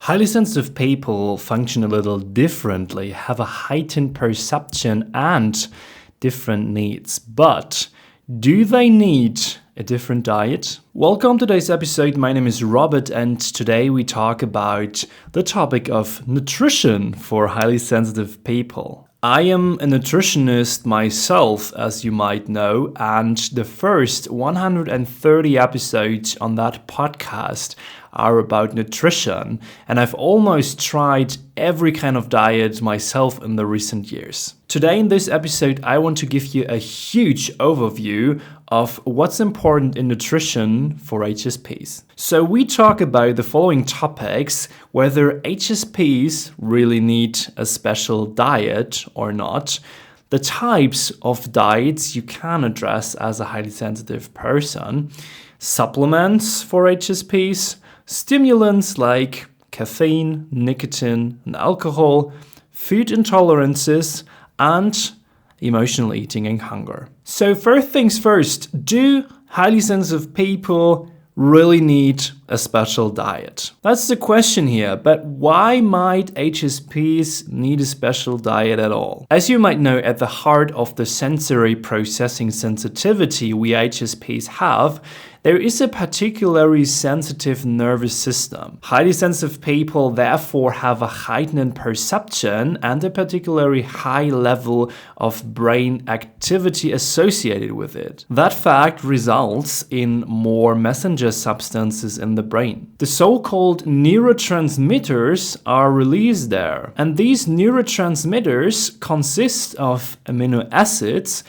Highly sensitive people function a little differently, have a heightened perception and different needs. But do they need a different diet? Welcome to today's episode. My name is Robert, and today we talk about the topic of nutrition for highly sensitive people. I am a nutritionist myself, as you might know, and the first 130 episodes on that podcast are about nutrition, and I've almost tried every kind of diet myself in the recent years. Today in this episode, I want to give you a huge overview of what's important in nutrition for HSPs. So we talk about the following topics: whether HSPs really need a special diet or not, the types of diets you can address as a highly sensitive person, supplements for HSPs, stimulants like caffeine, nicotine, and alcohol, food intolerances, and emotional eating and hunger. So first things first, do highly sensitive people really need a special diet? That's the question here, but why might HSPs need a special diet at all? As you might know, at the heart of the sensory processing sensitivity we HSPs have, there is a particularly sensitive nervous system. Highly sensitive people therefore have a heightened perception and a particularly high level of brain activity associated with it. That fact results in more messenger substances in the brain. The so-called neurotransmitters are released there, and these neurotransmitters consist of amino acids,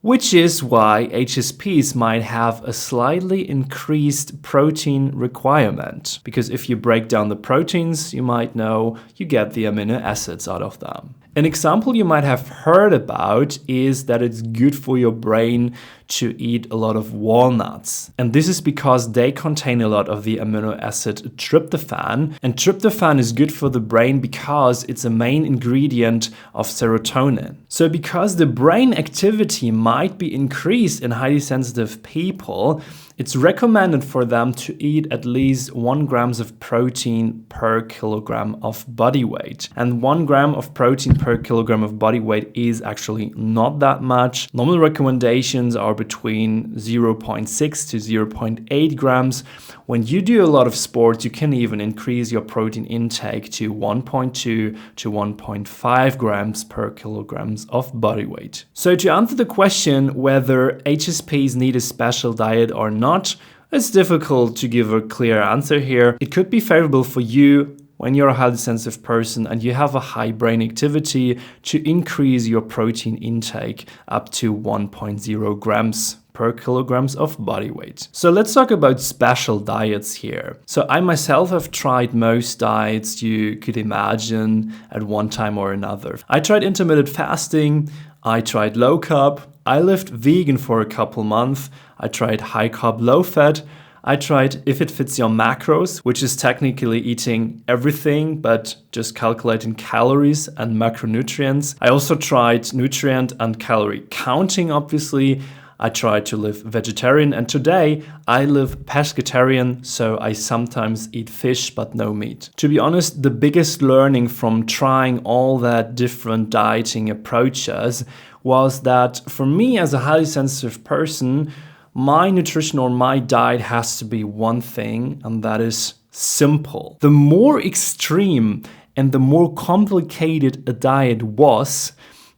which is why HSPs might have a slightly increased protein requirement. Because if you break down the proteins, you might know you get the amino acids out of them. An example you might have heard about is that it's good for your brain to eat a lot of walnuts. And this is because they contain a lot of the amino acid tryptophan. And tryptophan is good for the brain because it's a main ingredient of serotonin. So because the brain activity might be increased in highly sensitive people, it's recommended for them to eat at least 1 gram of protein per kilogram of body weight. And 1 gram of protein per kilogram of body weight is actually not that much. Normal recommendations are between 0.6 to 0.8 grams. When you do a lot of sports, you can even increase your protein intake to 1.2 to 1.5 grams per kilograms of body weight. So to answer the question whether HSPs need a special diet or not, it's difficult to give a clear answer here. It could be favorable for you when you're a highly sensitive person and you have a high brain activity to increase your protein intake up to 1.0 grams per kilograms of body weight. So let's talk about special diets here. So I myself have tried most diets you could imagine at one time or another. I tried intermittent fasting, I tried low carb, I lived vegan for a couple months, I tried high carb, low fat, I tried if it fits your macros, which is technically eating everything but just calculating calories and macronutrients. I also tried nutrient and calorie counting, obviously. I tried to live vegetarian, and today I live pescatarian, so I sometimes eat fish but no meat. To be honest, the biggest learning from trying all that different dieting approaches was that for me as a highly sensitive person, my nutrition or my diet has to be one thing, and that is simple. The more extreme and the more complicated a diet was,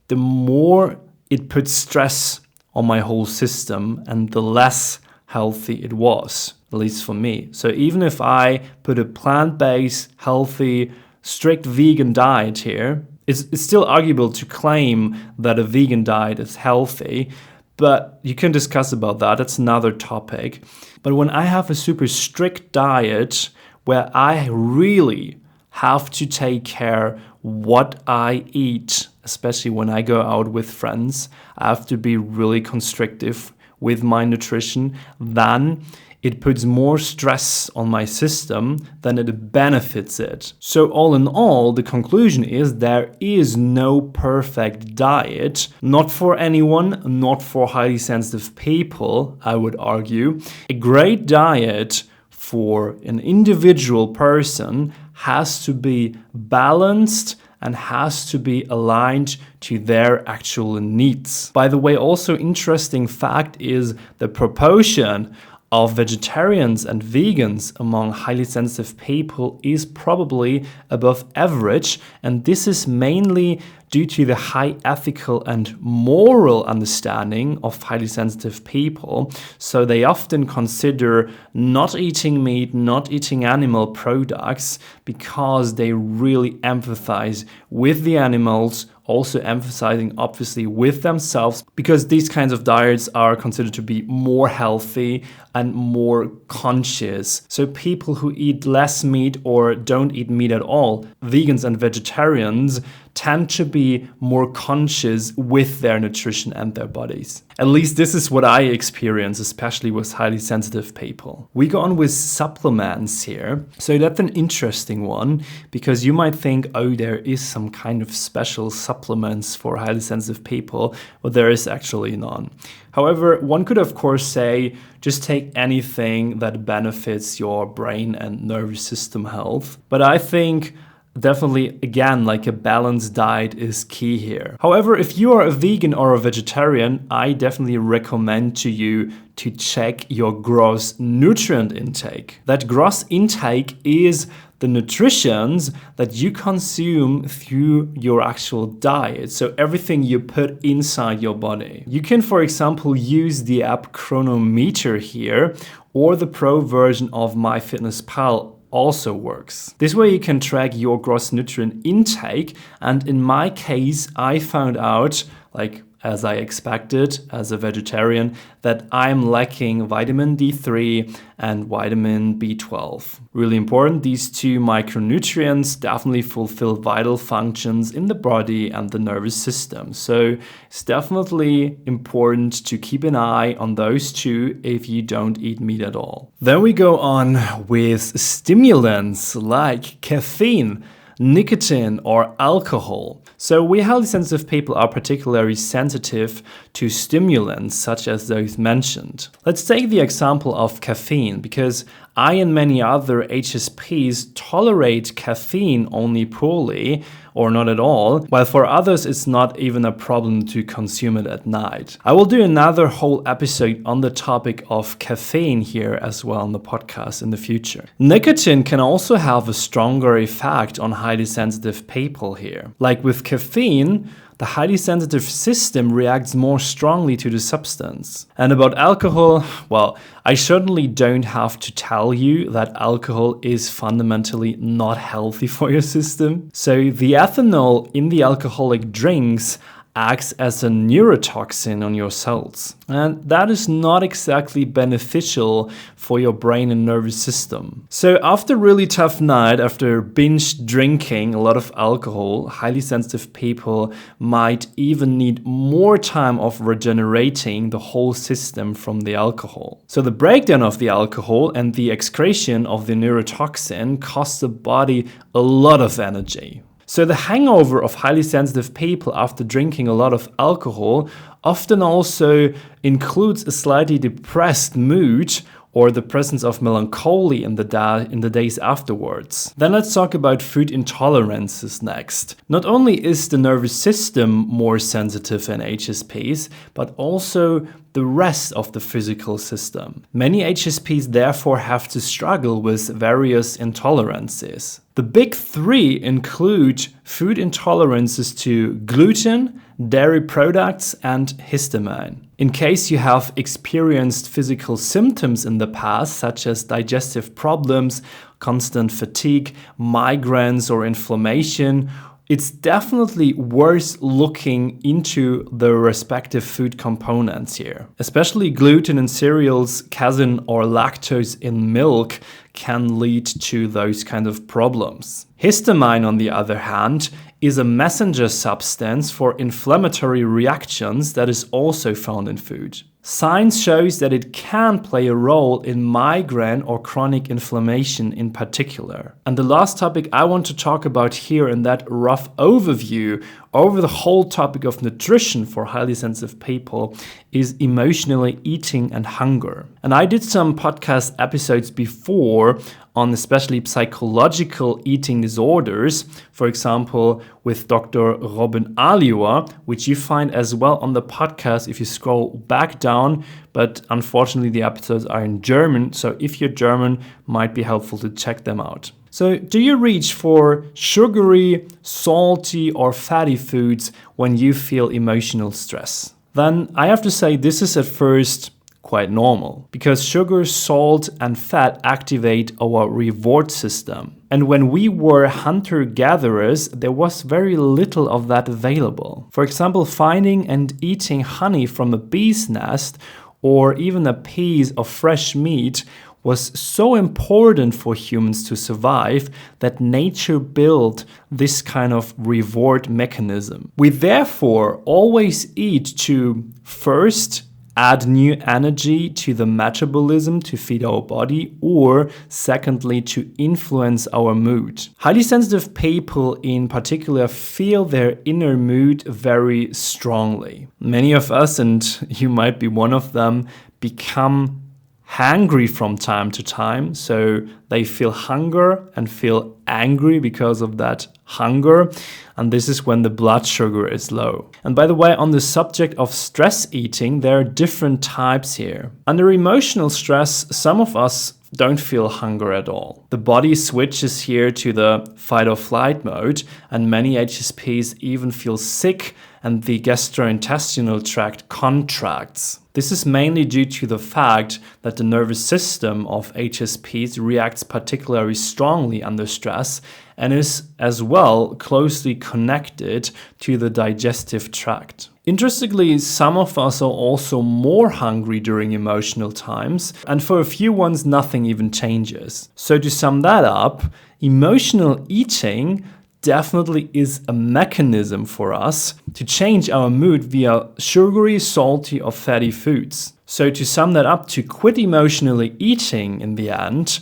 the more it put stress on my whole system and the less healthy it was, at least for me. So even if I put a plant-based, healthy, strict vegan diet here, it's still arguable to claim that a vegan diet is healthy, but you can discuss about that. That's another topic. But when I have a super strict diet where I really have to take care what I eat, especially when I go out with friends, I have to be really constrictive with my nutrition, then it puts more stress on my system than it benefits it. So all in all, the conclusion is there is no perfect diet, not for anyone, not for highly sensitive people, I would argue. A great diet for an individual person has to be balanced and has to be aligned to their actual needs. By the way, also interesting fact is the proportion of vegetarians and vegans among highly sensitive people is probably above average, and this is mainly due to the high ethical and moral understanding of highly sensitive people. So they often consider not eating meat, not eating animal products, because they really empathize with the animals, also emphasizing obviously with themselves, because these kinds of diets are considered to be more healthy and more conscious. So people who eat less meat or don't eat meat at all, vegans and vegetarians, tend to be more conscious with their nutrition and their bodies. At least this is what I experience, especially with highly sensitive people. We go on with supplements here. So that's an interesting one, because you might think, oh, there is some kind of special supplements for highly sensitive people, but there is actually none. However, one could of course say, just take anything that benefits your brain and nervous system health. But I think definitely, again, like a balanced diet is key here. However, if you are a vegan or a vegetarian, I definitely recommend to you to check your gross nutrient intake. That gross intake is the nutritions that you consume through your actual diet. So everything you put inside your body. You can, for example, use the app Chronometer here, or the pro version of MyFitnessPal also works. This way you can track your gross nutrient intake, and in my case I found out, like as I expected as a vegetarian, that I'm lacking vitamin D3 and vitamin B12. Really important, these two micronutrients definitely fulfill vital functions in the body and the nervous system. So it's definitely important to keep an eye on those two if you don't eat meat at all. Then we go on with stimulants like caffeine, nicotine, or alcohol. So we highly sensitive people are particularly sensitive to stimulants such as those mentioned. Let's take the example of caffeine, because I and many other HSPs tolerate caffeine only poorly or not at all, while for others it's not even a problem to consume it at night. I will do another whole episode on the topic of caffeine here as well on the podcast in the future. Nicotine can also have a stronger effect on highly sensitive people here. Like with caffeine, the highly sensitive system reacts more strongly to the substance. And about alcohol, well, I certainly don't have to tell you that alcohol is fundamentally not healthy for your system. So the ethanol in the alcoholic drinks acts as a neurotoxin on your cells. And that is not exactly beneficial for your brain and nervous system. So after a really tough night, after binge drinking a lot of alcohol, highly sensitive people might even need more time of regenerating the whole system from the alcohol. So the breakdown of the alcohol and the excretion of the neurotoxin costs the body a lot of energy. So the hangover of highly sensitive people after drinking a lot of alcohol often also includes a slightly depressed mood or the presence of melancholy in the days afterwards. Then let's talk about food intolerances next. Not only is the nervous system more sensitive in HSPs, but also the rest of the physical system. Many HSPs therefore have to struggle with various intolerances. The big three include food intolerances to gluten, dairy products, and histamine. In case you have experienced physical symptoms in the past, such as digestive problems, constant fatigue, migraines, or inflammation, it's definitely worth looking into the respective food components here. Especially gluten in cereals, casein or lactose in milk can lead to those kind of problems. Histamine, on the other hand, is a messenger substance for inflammatory reactions that is also found in food. Science shows that it can play a role in migraine or chronic inflammation in particular. And the last topic I want to talk about here in that rough overview over the whole topic of nutrition for highly sensitive people is emotionally eating and hunger. And I did some podcast episodes before on especially psychological eating disorders, for example, with Dr. Robin Aliwa, which you find as well on the podcast if you scroll back down. But unfortunately, the episodes are in German, so if you're German, might be helpful to check them out. So, do you reach for sugary, salty, or fatty foods when you feel emotional stress? Then I have to say this is at first quite normal, because sugar, salt, and fat activate our reward system. And when we were hunter-gatherers, there was very little of that available. For example, finding and eating honey from a bee's nest or even a piece of fresh meat was so important for humans to survive that nature built this kind of reward mechanism. We therefore always eat to first add new energy to the metabolism to feed our body, or secondly, to influence our mood. Highly sensitive people in particular feel their inner mood very strongly. Many of us, and you might be one of them, become hangry from time to time, so they feel hunger and feel angry because of that hunger, and this is when the blood sugar is low. And by the way, on the subject of stress eating, there are different types here. Under emotional stress, some of us don't feel hunger at all. The body switches here to the fight or flight mode, and many HSPs even feel sick and the gastrointestinal tract contracts. This is mainly due to the fact that the nervous system of HSPs reacts particularly strongly under stress and is as well closely connected to the digestive tract. Interestingly, some of us are also more hungry during emotional times, and for a few ones nothing even changes. So to sum that up, emotional eating definitely is a mechanism for us to change our mood via sugary, salty, or fatty foods. So to sum that up, to quit emotionally eating in the end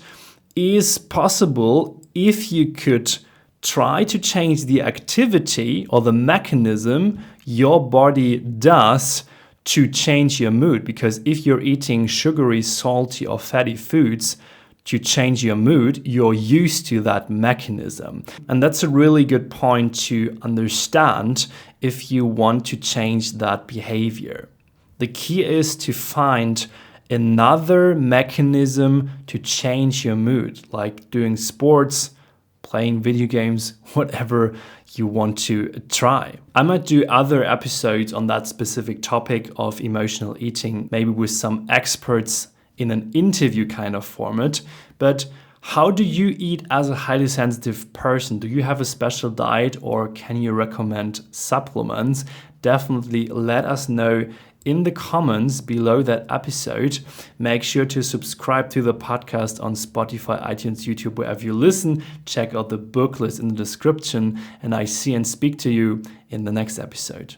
is possible if you could try to change the activity or the mechanism your body does to change your mood. Because if you're eating sugary, salty, or fatty foods, to change your mood, you're used to that mechanism. And that's a really good point to understand if you want to change that behavior. The key is to find another mechanism to change your mood, like doing sports, playing video games, whatever you want to try. I might do other episodes on that specific topic of emotional eating, maybe with some experts in an interview kind of format. But how do you eat as a highly sensitive person? Do you have a special diet, or can you recommend supplements? Definitely let us know in the comments below that episode. Make sure to subscribe to the podcast on Spotify, iTunes, YouTube, wherever you listen. Check out the book list in the description, and I see and speak to you in the next episode.